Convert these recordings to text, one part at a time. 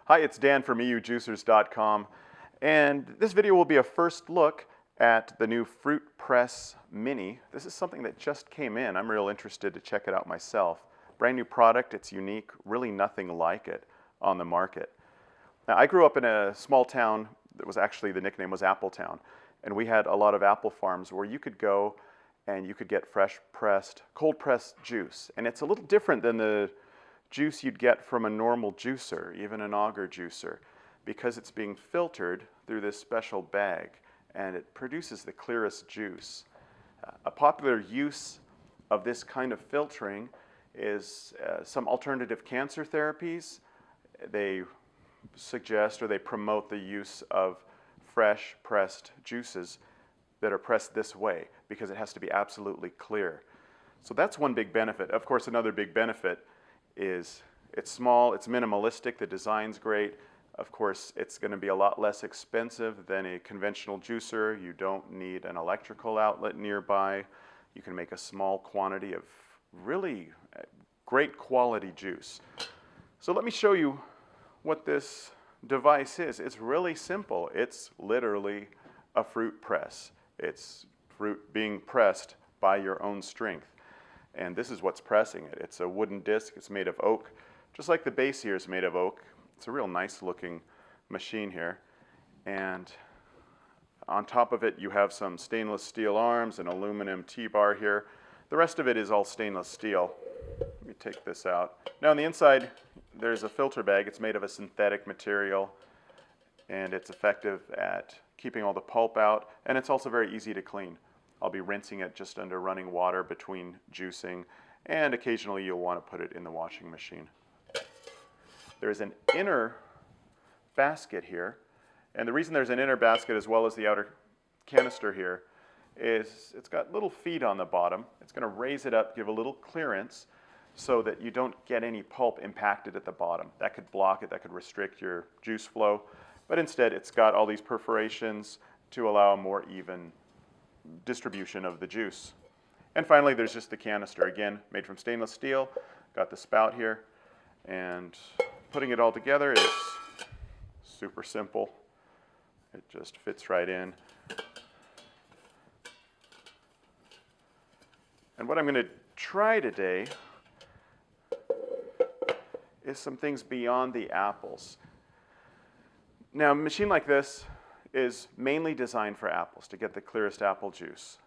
Hi, it's Dan from EUJUICERS.COM, and this video will be a first look at the new Fruit Press Mini. This is something that just came in. I'm real interested to check it out myself. Brand new product, it's unique, really nothing like it on the market. Now, I grew up in a small town that was actually, the nickname was Appletown, and we had a lot of apple farms where you could go and you could get fresh pressed, cold pressed juice. And it's a little different than the juice you'd get from a normal juicer, even an auger juicer, because it's being filtered through this special bag and it produces the clearest juice. A popular use of this kind of filtering is some alternative cancer therapies. They suggest or they promote the use of fresh pressed juices that are pressed this way because it has to be absolutely clear. So that's one big benefit. Of course, another big benefit is it's small, it's minimalistic, the design's great. Of course, it's going to be a lot less expensive than a conventional juicer. You don't need an electrical outlet nearby. You can make a small quantity of really great quality juice. So let me show you what this device is. It's really simple. It's literally a fruit press. It's fruit being pressed by your own strength. And this is what's pressing it. It's a wooden disc. It's made of oak. Just like the base here is made of oak. It's a real nice looking machine here. And on top of it, you have some stainless steel arms, an aluminum T-bar here. The rest of it is all stainless steel. Let me take this out. Now on the inside, there's a filter bag. It's made of a synthetic material, and it's effective at keeping all the pulp out, and it's also very easy to clean. I'll be rinsing it just under running water between juicing, and occasionally you'll want to put it in the washing machine. There's an inner basket here, and the reason there's an inner basket as well as the outer canister here is it's got little feet on the bottom. It's going to raise it up, give a little clearance so that you don't get any pulp impacted at the bottom. That could block it, that could restrict your juice flow, but instead it's got all these perforations to allow a more even distribution of the juice. And finally, there's just the canister, again, made from stainless steel. Got the spout here, and putting it all together is super simple. It just fits right in. And what I'm going to try today is some things beyond the apples. Now, a machine like this is mainly designed for apples, to get the clearest apple juice.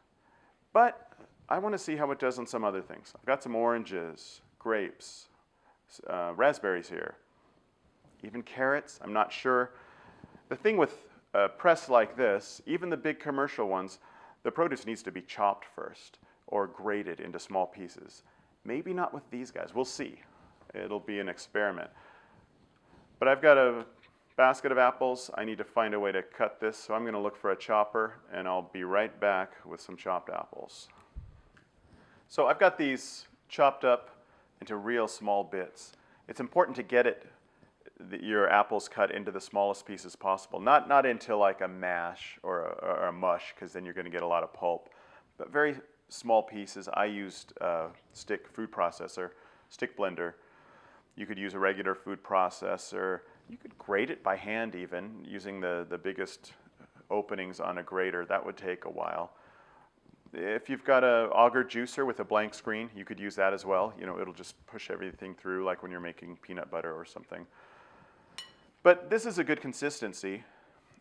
But I want to see how it does on some other things. I've got some oranges, grapes, raspberries here, even carrots, I'm not sure. The thing with a press like this, even the big commercial ones, the produce needs to be chopped first or grated into small pieces. Maybe not with these guys, we'll see. It'll be an experiment. But I've got a basket of apples. I need to find a way to cut this, so I'm going to look for a chopper, and I'll be right back with some chopped apples. So I've got these chopped up into real small bits. It's important to get your apples cut into the smallest pieces possible, not into like a mash or a mush, because then you're going to get a lot of pulp, but very small pieces. I used a stick food processor, stick blender. You could use a regular food processor. You could grate it by hand even, using the biggest openings on a grater. That would take a while. If you've got an auger juicer with a blank screen, you could use that as well. You know, it'll just push everything through like when you're making peanut butter or something. But this is a good consistency,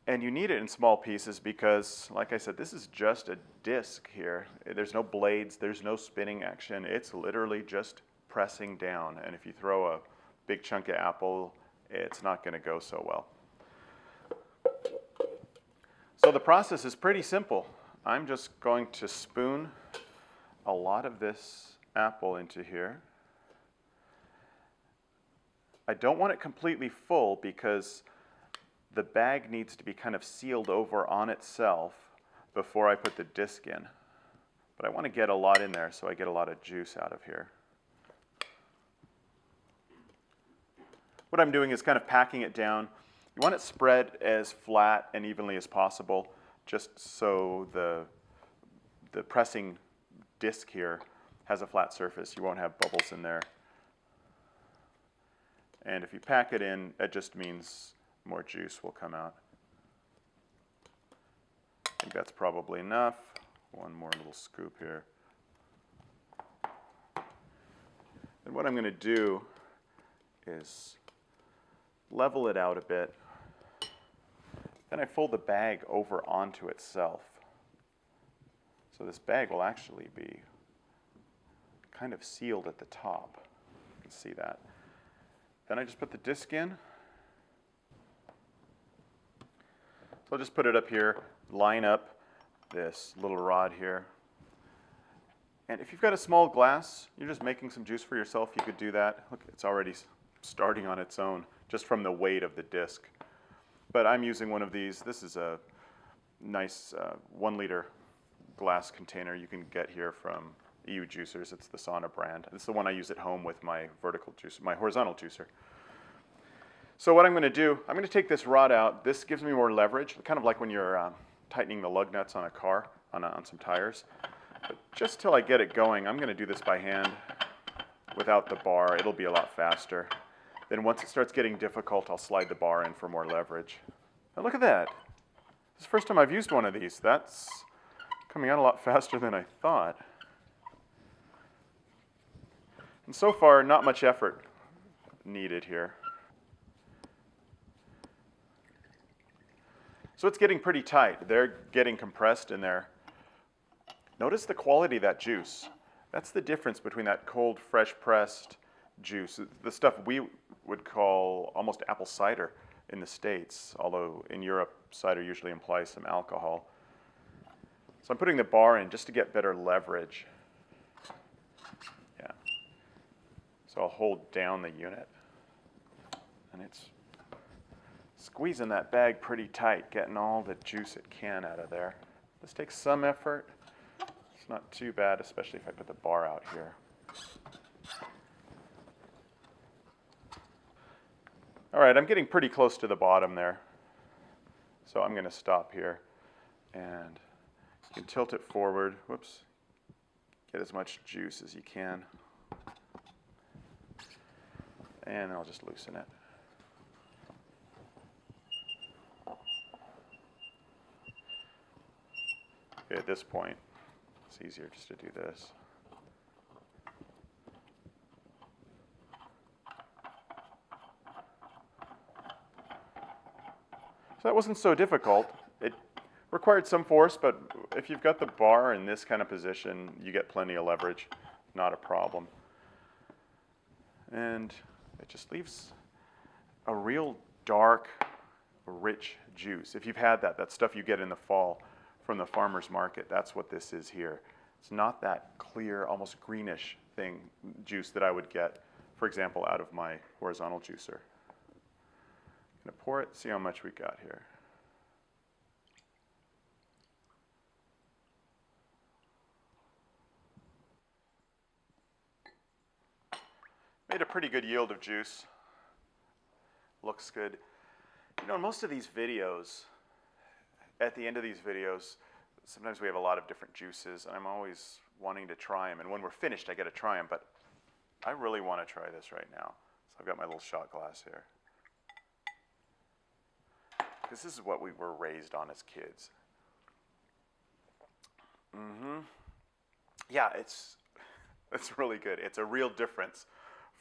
and you need it in small pieces because, like I said, this is just a disc here. There's no blades, there's no spinning action. It's literally just pressing down, and if you throw a big chunk of apple, it's not going to go so well. So the process is pretty simple. I'm just going to spoon a lot of this apple into here. I don't want it completely full because the bag needs to be kind of sealed over on itself before I put the disc in. But I want to get a lot in there so I get a lot of juice out of here. What I'm doing is kind of packing it down. You want it spread as flat and evenly as possible, just so the pressing disc here has a flat surface. You won't have bubbles in there. And if you pack it in, it just means more juice will come out. I think that's probably enough. One more little scoop here. And what I'm going to do is level it out a bit. Then I fold the bag over onto itself. So this bag will actually be kind of sealed at the top. You can see that. Then I just put the disc in. So I'll just put it up here, line up this little rod here. And if you've got a small glass, you're just making some juice for yourself, you could do that. Look, it's already starting on its own, just from the weight of the disc. But I'm using one of these. This is a nice 1 liter glass container you can get here from EU Juicers. It's the Sauna brand. It's the one I use at home with my vertical juicer, my horizontal juicer. So what I'm going to do, I'm going to take this rod out. This gives me more leverage, kind of like when you're tightening the lug nuts on a car, on some tires. But just till I get it going, I'm going to do this by hand without the bar. It'll be a lot faster. Then once it starts getting difficult, I'll slide the bar in for more leverage. Now look at that. This is the first time I've used one of these. That's coming out a lot faster than I thought. And so far, not much effort needed here. So it's getting pretty tight. They're getting compressed in there. Notice the quality of that juice. That's the difference between that cold, fresh pressed juice, the stuff we would call almost apple cider in the States, although in Europe, cider usually implies some alcohol. So I'm putting the bar in just to get better leverage. Yeah. So I'll hold down the unit. And it's squeezing that bag pretty tight, getting all the juice it can out of there. This takes some effort. It's not too bad, especially if I put the bar out here. All right, I'm getting pretty close to the bottom there. So I'm going to stop here. And you can tilt it forward. Whoops. Get as much juice as you can. And then I'll just loosen it. Okay, at this point, it's easier just to do this. So that wasn't so difficult. It required some force, but if you've got the bar in this kind of position, you get plenty of leverage. Not a problem. And it just leaves a real dark, rich juice. If you've had that stuff you get in the fall from the farmer's market, that's what this is here. It's not that clear, almost greenish juice that I would get, for example, out of my horizontal juicer. I'm going to pour it, see how much we got here. Made a pretty good yield of juice. Looks good. You know, in most of these videos, at the end of these videos, sometimes we have a lot of different juices, and I'm always wanting to try them. And when we're finished, I get to try them. But I really want to try this right now. So I've got my little shot glass here. Because this is what we were raised on as kids. Yeah, it's really good. It's a real difference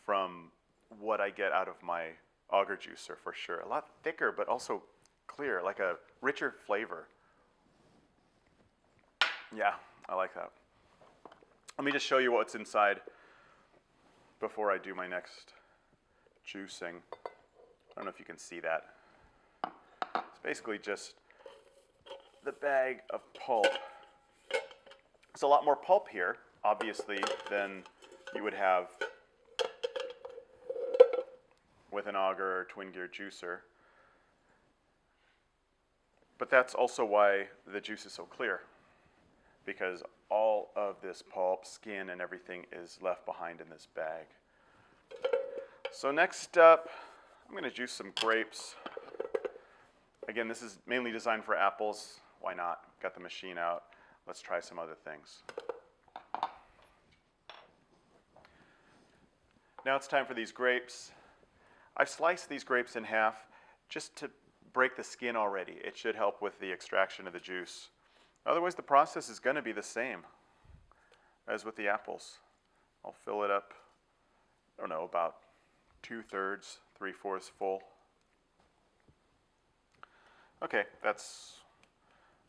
from what I get out of my auger juicer for sure. A lot thicker, but also clear, like a richer flavor. Yeah, I like that. Let me just show you what's inside before I do my next juicing. I don't know if you can see that. It's basically just the bag of pulp. There's a lot more pulp here, obviously, than you would have with an auger or twin gear juicer. But that's also why the juice is so clear, because all of this pulp, skin, and everything is left behind in this bag. So next up, I'm going to juice some grapes. Again, this is mainly designed for apples. Why not? Got the machine out. Let's try some other things. Now it's time for these grapes. I've sliced these grapes in half just to break the skin already. It should help with the extraction of the juice. Otherwise, the process is going to be the same as with the apples. I'll fill it up, I don't know, about 2/3, 3/4 full. Okay, that's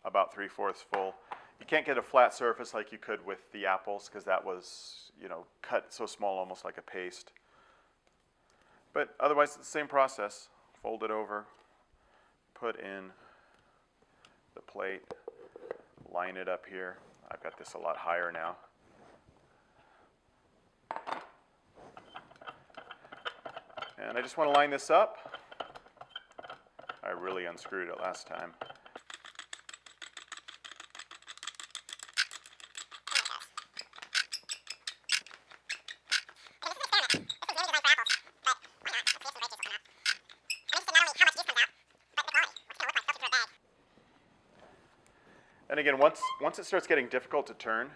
about 3/4 full. You can't get a flat surface like you could with the apples because that was, cut so small, almost like a paste. But otherwise, it's the same process. Fold it over, put in the plate, line it up here. I've got this a lot higher now. And I just want to line this up. I really unscrewed it last time. And again, once it starts getting difficult to turn,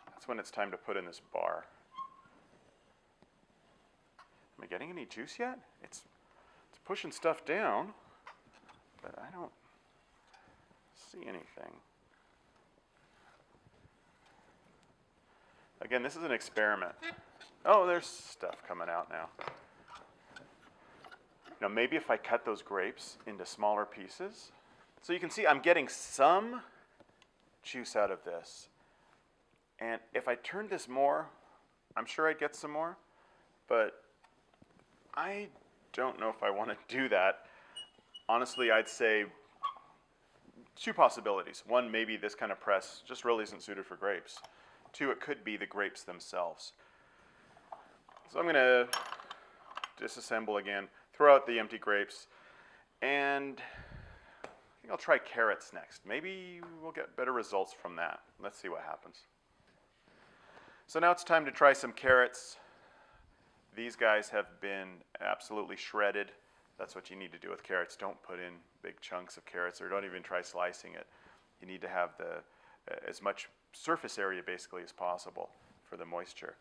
that's when it's time to put in this bar. Am I getting any juice yet? It's pushing stuff down, but I don't see anything. Again, this is an experiment. Oh, there's stuff coming out now. Maybe if I cut those grapes into smaller pieces. So you can see I'm getting some juice out of this. And if I turned this more, I'm sure I'd get some more. But I don't know if I want to do that. Honestly, I'd say two possibilities. One, maybe this kind of press just really isn't suited for grapes. Two, it could be the grapes themselves. So I'm going to disassemble again, throw out the empty grapes, and I think I'll try carrots next. Maybe we'll get better results from that. Let's see what happens. So now it's time to try some carrots. These guys have been absolutely shredded. That's what you need to do with carrots. Don't put in big chunks of carrots, or don't even try slicing it. You need to have as much surface area basically as possible for the moisture.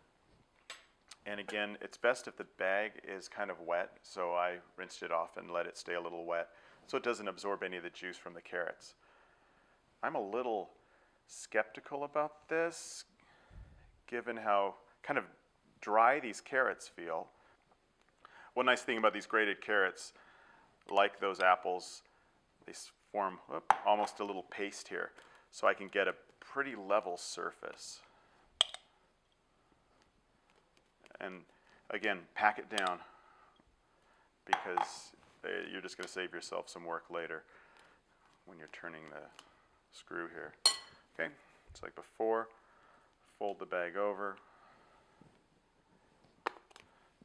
And again, it's best if the bag is kind of wet, so I rinsed it off and let it stay a little wet so it doesn't absorb any of the juice from the carrots. I'm a little skeptical about this, given how kind of dry these carrots feel. One nice thing about these grated carrots, like those apples, they form almost a little paste here, so I can get a pretty level surface. And again, pack it down, because you're just going to save yourself some work later when you're turning the screw here. Okay, it's like before. Fold the bag over.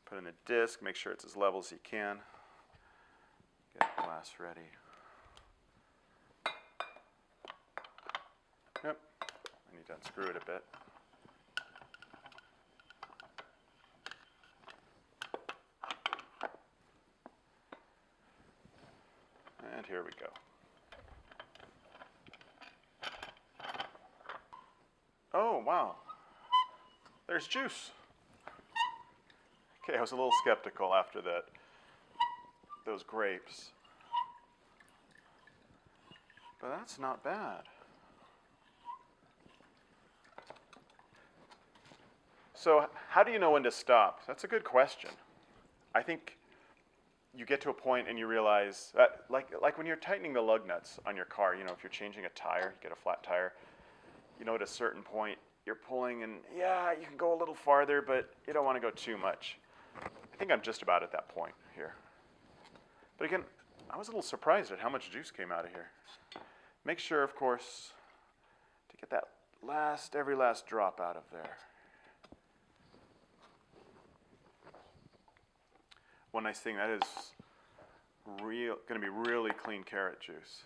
Put in the disc, make sure it's as level as you can. Get the glass ready. Yep, I need to unscrew it a bit. And here we go. Oh, wow. There's juice. Okay, I was a little skeptical after those grapes. But that's not bad. So how do you know when to stop? That's a good question. I think you get to a point and you realize, like when you're tightening the lug nuts on your car, if you're changing a tire, you get a flat tire, at a certain point you're pulling and yeah, you can go a little farther, but you don't want to go too much. I think I'm just about at that point here. But again, I was a little surprised at how much juice came out of here. Make sure, of course, to get that every last drop out of there. One nice thing, that is going to be really clean carrot juice.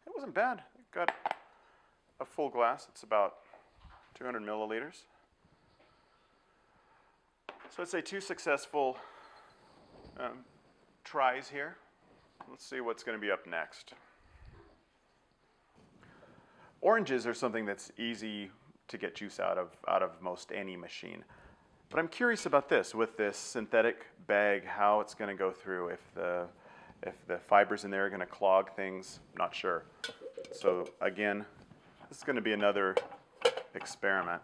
It wasn't bad. Got a full glass. It's about 200 milliliters. So I'd say 2 successful tries here. Let's see what's going to be up next. Oranges are something that's easy to get juice out of most any machine. But I'm curious about this, with this synthetic bag, how it's going to go through, if the fibers in there are going to clog things, not sure. So again, this is going to be another experiment.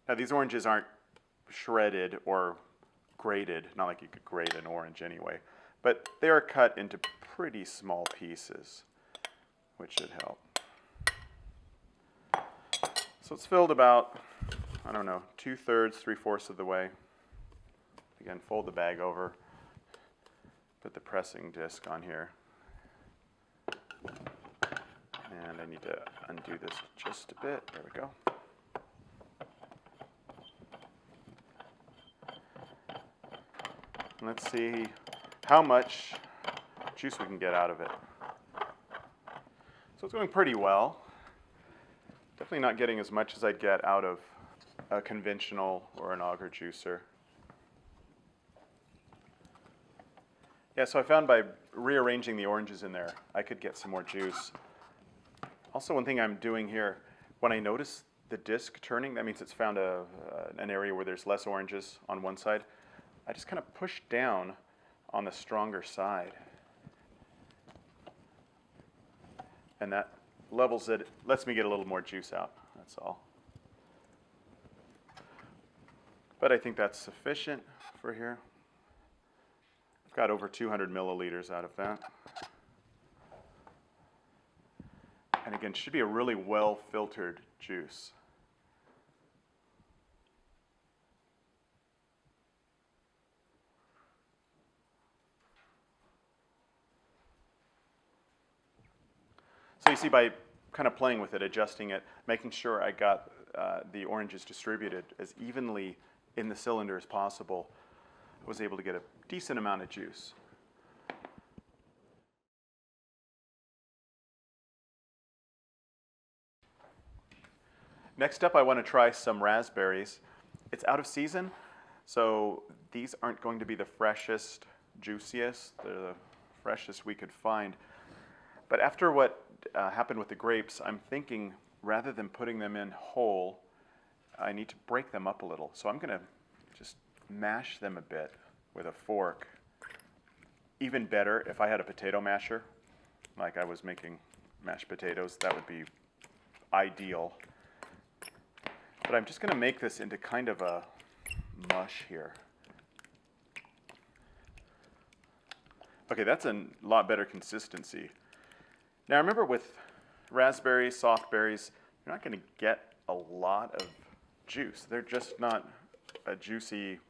Now these oranges aren't shredded or grated, not like you could grate an orange anyway, but they are cut into pretty small pieces, which should help. So it's filled about, I don't know, 2/3, 3/4 of the way. Again, fold the bag over, put the pressing disc on here. And I need to undo this just a bit. There we go. Let's see how much juice we can get out of it. So it's going pretty well. Definitely not getting as much as I'd get out of a conventional or an auger juicer. Yeah, so I found by rearranging the oranges in there, I could get some more juice. Also, one thing I'm doing here, when I notice the disc turning, that means it's found an area where there's less oranges on one side. I just kind of push down on the stronger side. And that levels it, lets me get a little more juice out, that's all. But I think that's sufficient for here. I've got over 200 milliliters out of that. And again, should be a really well-filtered juice. So you see, by kind of playing with it, adjusting it, making sure I got the oranges distributed as evenly in the cylinder as possible, I was able to get a decent amount of juice. Next up, I want to try some raspberries. It's out of season, so these aren't going to be the freshest, juiciest. They're the freshest we could find. But after what happened with the grapes, I'm thinking rather than putting them in whole, I need to break them up a little. So I'm going to just mash them a bit with a fork. Even better if I had a potato masher, like I was making mashed potatoes, that would be ideal. But I'm just going to make this into kind of a mush here. Okay, that's a lot better consistency. Now remember, with raspberries, soft berries, you're not going to get a lot of juice. They're just not a juicy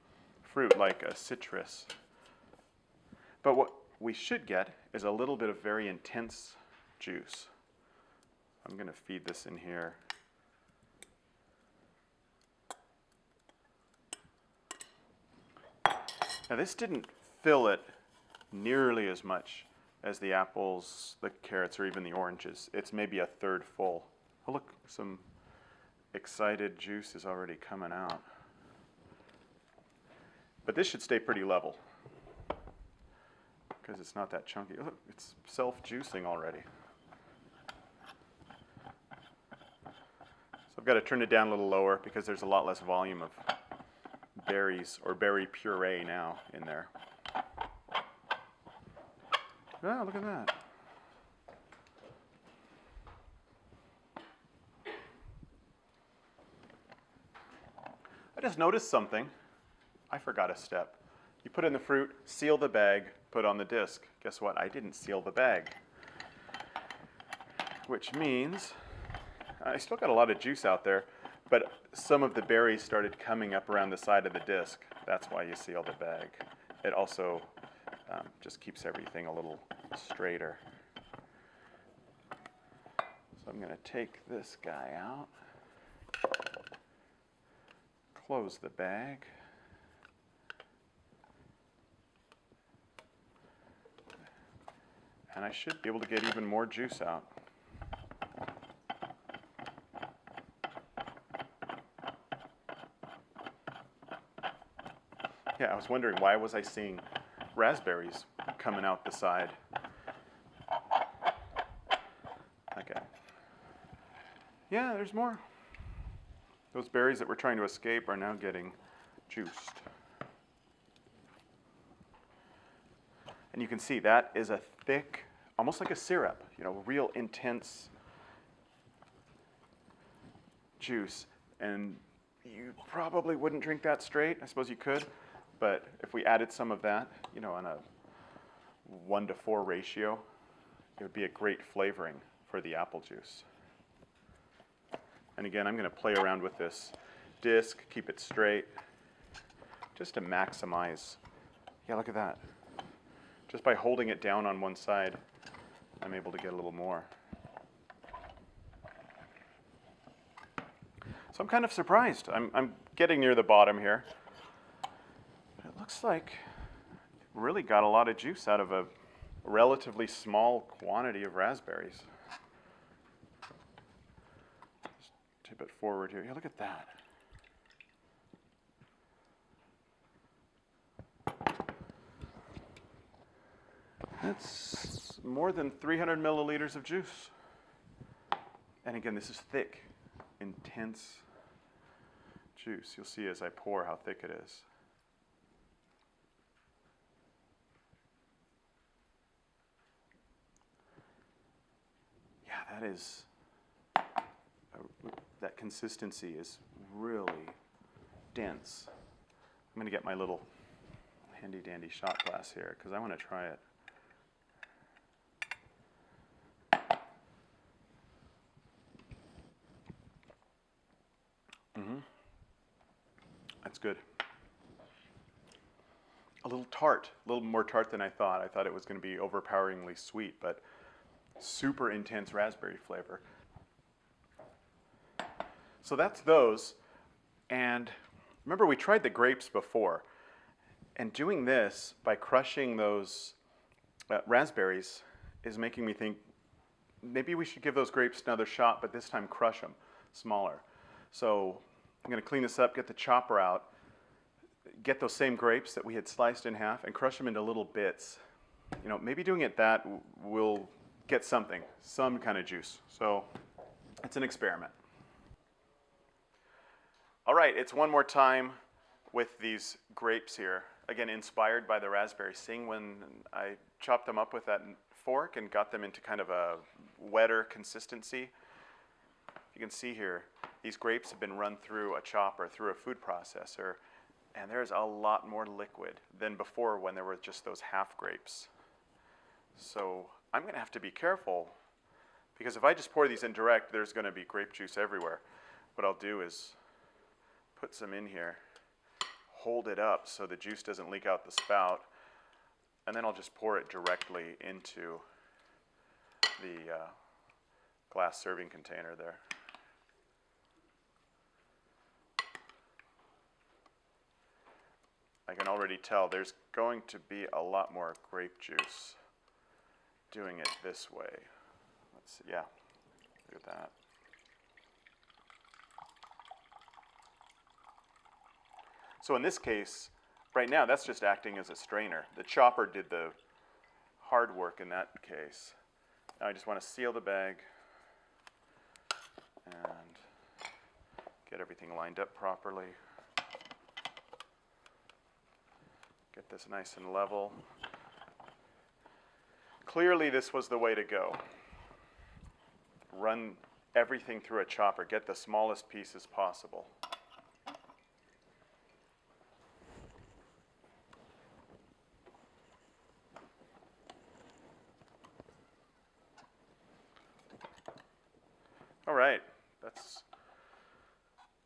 fruit like a citrus. But what we should get is a little bit of very intense juice. I'm going to feed this in here. Now this didn't fill it nearly as much as the apples, the carrots, or even the oranges. It's maybe a third full. Oh look, some excited juice is already coming out. But this should stay pretty level because it's not that chunky. Look, it's self-juicing already. So I've got to turn it down a little lower because there's a lot less volume of berries or berry puree now in there. Oh, look at that. I just noticed something. I forgot a step. You put in the fruit, seal the bag, put on the disc. Guess what? I didn't seal the bag. Which means I still got a lot of juice out there, but some of the berries started coming up around the side of the disc. That's why you seal the bag. It also just keeps everything a little straighter. So I'm going to take this guy out, close the bag, and I should be able to get even more juice out. Yeah, I was wondering, why was I seeing raspberries coming out the side? Yeah, there's more. Those berries that were trying to escape are now getting juiced. And you can see that is a thick, almost like a syrup, you know, real intense juice. And you probably wouldn't drink that straight. I suppose you could, but if we added some of that, you know, on a 1-to-4 ratio, it would be a great flavoring for the apple juice. And again, I'm going to play around with this disc, keep it straight, just to maximize. Yeah, look at that. Just by holding it down on one side, I'm able to get a little more. So I'm kind of surprised. I'm getting near the bottom here. But it looks like it really got a lot of juice out of a relatively small quantity of raspberries. Just tip it forward here. Yeah, look at that. That's more than 300 milliliters of juice. And again, this is thick, intense juice. You'll see as I pour how thick it is. Yeah, that consistency is really dense. I'm going to get my little handy dandy shot glass here because I want to try it. That's good. A little tart, a little more tart than I thought. I thought it was going to be overpoweringly sweet, but super intense raspberry flavor. So that's those. And remember, we tried the grapes before. And doing this by crushing those raspberries is making me think maybe we should give those grapes another shot, but this time crush them smaller. So I'm going to clean this up, get the chopper out, get those same grapes that we had sliced in half and crush them into little bits. You know, maybe doing it that will get something, some kind of juice. So it's an experiment. All right, it's one more time with these grapes here. Again, inspired by the raspberry. Seeing when I chopped them up with that fork and got them into kind of a wetter consistency. You can see here, these grapes have been run through a chopper, through a food processor, and there's a lot more liquid than before when there were just those half grapes. So I'm going to have to be careful because if I just pour these in direct, there's going to be grape juice everywhere. What I'll do is put some in here, hold it up so the juice doesn't leak out the spout, and then I'll just pour it directly into the glass serving container there. I can already tell there's going to be a lot more grape juice doing it this way. Let's see, yeah, look at that. So in this case, right now, that's just acting as a strainer. The chopper did the hard work in that case. Now I just want to seal the bag and get everything lined up properly. Get this nice and level. Clearly, this was the way to go. Run everything through a chopper. Get the smallest pieces possible. All right, that's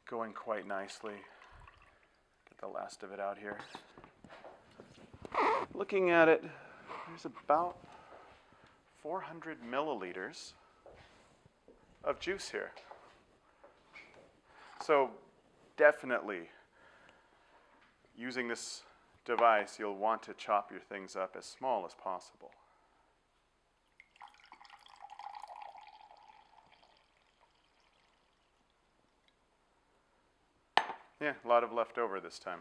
going quite nicely. Get the last of it out here. Looking at it, there's about 400 milliliters of juice here. So definitely, using this device, you'll want to chop your things up as small as possible. Yeah, a lot of leftover this time.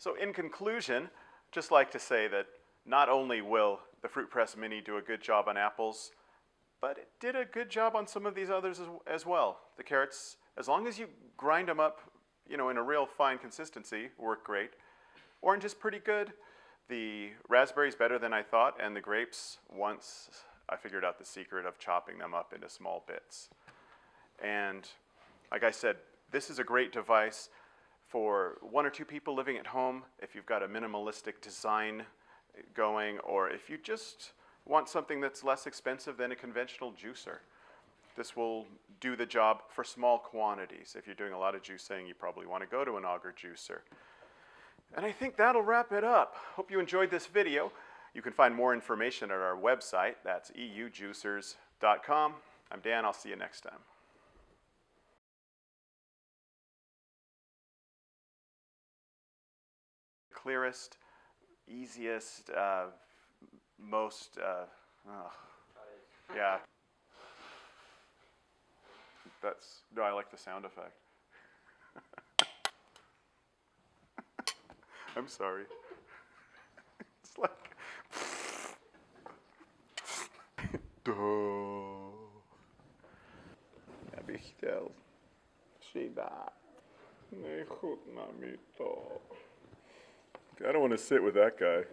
So in conclusion, just like to say that not only will the Fruit Press Mini do a good job on apples, but it did a good job on some of these others as well. The carrots, as long as you grind them up, in a real fine consistency, work great. Orange is pretty good. The raspberries better than I thought, and the grapes, once I figured out the secret of chopping them up into small bits. And like I said, this is a great device for 1 or 2 people living at home, if you've got a minimalistic design going, or if you just want something that's less expensive than a conventional juicer. This will do the job for small quantities. If you're doing a lot of juicing, you probably want to go to an auger juicer. And I think that'll wrap it up. Hope you enjoyed this video. You can find more information at our website. That's EUJUICERS.COM. I'm Dan. I'll see you next time. Clearest, easiest, most, yeah. No, I like the sound effect. I'm sorry. It's like, duh. Heb je geteld? Zie daar. Nee, goed, mamito. I don't want to sit with that guy.